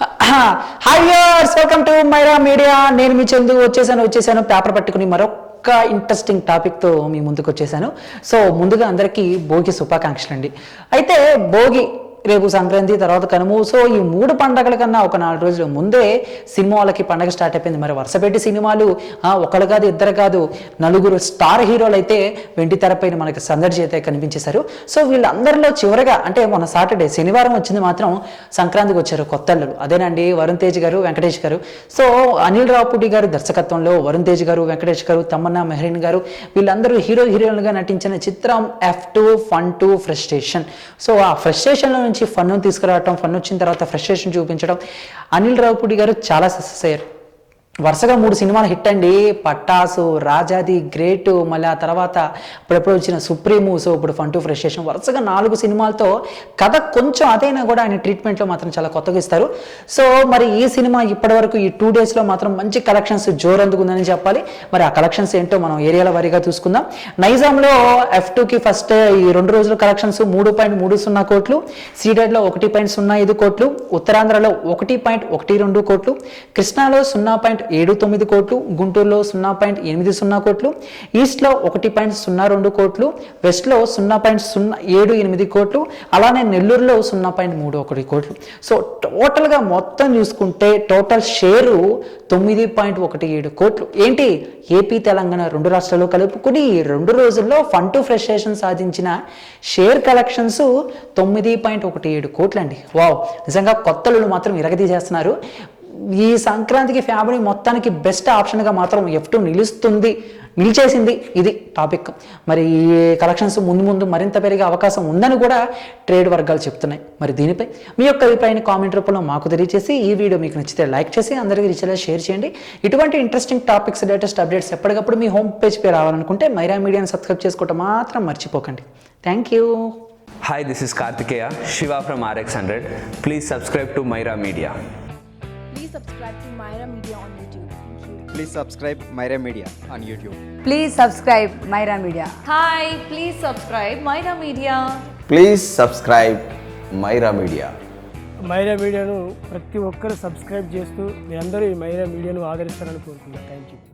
Hi viewers, welcome to Myra Media. నేను మీ చందు వచ్చేసాను పేపర్ పట్టుకుని మరొక ఇంట్రెస్టింగ్ టాపిక్తో మీ ముందుకు వచ్చేసాను. సో ముందుగా అందరికీ భోగి శుభాకాంక్షలు అండి. అయితే భోగి రేపు సంక్రాంతి, తర్వాత కనుమ. సో ఈ 3 పండగల కన్నా ఒక 4 రోజుల ముందే సినిమా వాళ్ళకి పండగ స్టార్ట్ అయిపోయింది. మరి వరుసపెట్టి సినిమాలు ఒకళ్ళు కాదు, ఇద్దరు కాదు, 4 స్టార్ హీరోలు అయితే వెండి తెరపైన మనకి సందడి అయితే కనిపించేశారు. సో వీళ్ళందరిలో చివరగా అంటే మన సాటర్డే శనివారం వచ్చింది మాత్రం సంక్రాంతికి వచ్చారు కొత్త అల్లులు. అదేనండి వరుణ్ తేజ్ గారు, వెంకటేష్ గారు. సో అనిల్ రావుపూడి గారు దర్శకత్వంలో వరుణ్ తేజ్ గారు, వెంకటేష్ గారు, తమన్నా మెహరీన్ గారు వీళ్ళందరూ హీరోయిన్లుగా నటించిన చిత్రం F2 Fun 2 ఫ్రస్ట్రేషన్. సో ఆ ఫ్రస్ట్రేషన్లో నుంచి ఫన్ తీసుకురావటం, ఫన్ వచ్చిన తర్వాత ఫ్రస్ట్రేషన్ చూపించడం. అనిల్ రావుపూడి గారు చాలా సక్సెస్ అయ్యారు. వరుసగా 3 సినిమాలు హిట్ అండి. పట్టాసు, రాజాది, గ్రేట్, మళ్ళీ ఆ తర్వాత ఇప్పుడెప్పుడు వచ్చిన సుప్రీము. సో ఇప్పుడు Fun 2 ఫ్రస్ట్రేషన్ వరుసగా 4 సినిమాలతో కథ కొంచెం అదైనా కూడా ఆయన ట్రీట్మెంట్లో మాత్రం చాలా కొత్తగా ఇస్తారు. సో మరి ఈ సినిమా ఇప్పటి వరకు ఈ 2 డేస్లో మాత్రం మంచి కలెక్షన్స్ జోరందుకుందని చెప్పాలి. మరి ఆ కలెక్షన్స్ ఏంటో మనం ఏరియాల వారీగా చూసుకుందాం. నైజాంలో F2కి ఫస్ట్ ఈ 2 రోజుల కలెక్షన్స్ 3.30 కోట్లు, సీడెడ్లో 1.05 కోట్లు, ఉత్తరాంధ్రలో 1.12 కోట్లు, కృష్ణాలో 0.79 కోట్లు, గుంటూరులో 0.80 కోట్లు, ఈస్ట్లో 1.02 కోట్లు, వెస్ట్లో 0.078 కోట్లు, అలానే నెల్లూరులో 0.31 కోట్లు. సో టోటల్గా మొత్తం చూసుకుంటే టోటల్ షేరు 9.17 కోట్లు. ఏంటి ఏపీ తెలంగాణ 2 రాష్ట్రాలు కలుపుకుని 2 రోజుల్లో Fun 2 ఫ్రస్ట్రేషన్ సాధించిన షేర్ కలెక్షన్స్ 9.17 కోట్లు అండి. వావ్, నిజంగా కొత్తలు మాత్రం ఇరగదీసేస్తున్నారు. ఈ సంక్రాంతికి ఫ్యామిలీ మొత్తానికి బెస్ట్ ఆప్షన్గా మాత్రం F2 నిలిచేసింది. ఇది టాపిక్. మరి ఈ కలెక్షన్స్ ముందు మరింత పెరిగే అవకాశం ఉందని కూడా ట్రేడ్ వర్గాలు చెప్తున్నాయి. మరి దీనిపై మీ యొక్క అభిప్రాయాన్ని కామెంట్ రూపంలో మాకు తెలియజేసి, ఈ వీడియో మీకు నచ్చితే లైక్ చేసి అందరికీ రీచ్గా షేర్ చేయండి. ఇటువంటి ఇంట్రెస్టింగ్ టాపిక్స్, లేటెస్ట్ అప్డేట్స్ ఎప్పటికప్పుడు మీ హోమ్ పేజ్పై రావాలనుకుంటే మైరా మీడియాని సబ్స్క్రైబ్ చేసుకోవటం మాత్రం మర్చిపోకండి. Thank you. Hi, this is Kartikeya, Shiva from RX100. Please subscribe to Myra Media. Please subscribe to Myra Media on YouTube. Thank you. Please subscribe Myra Media on YouTube. Please subscribe Myra Media. Hi, please subscribe Myra Media. Please subscribe Myra Media. Myra మీడియాను ప్రతి ఒక్కరు subscribe చేస్తూ మీ అందరూ ఈ మైరా మీడియాను ఆదరిస్తారని కోరుకుంటున్నాను. Thank you.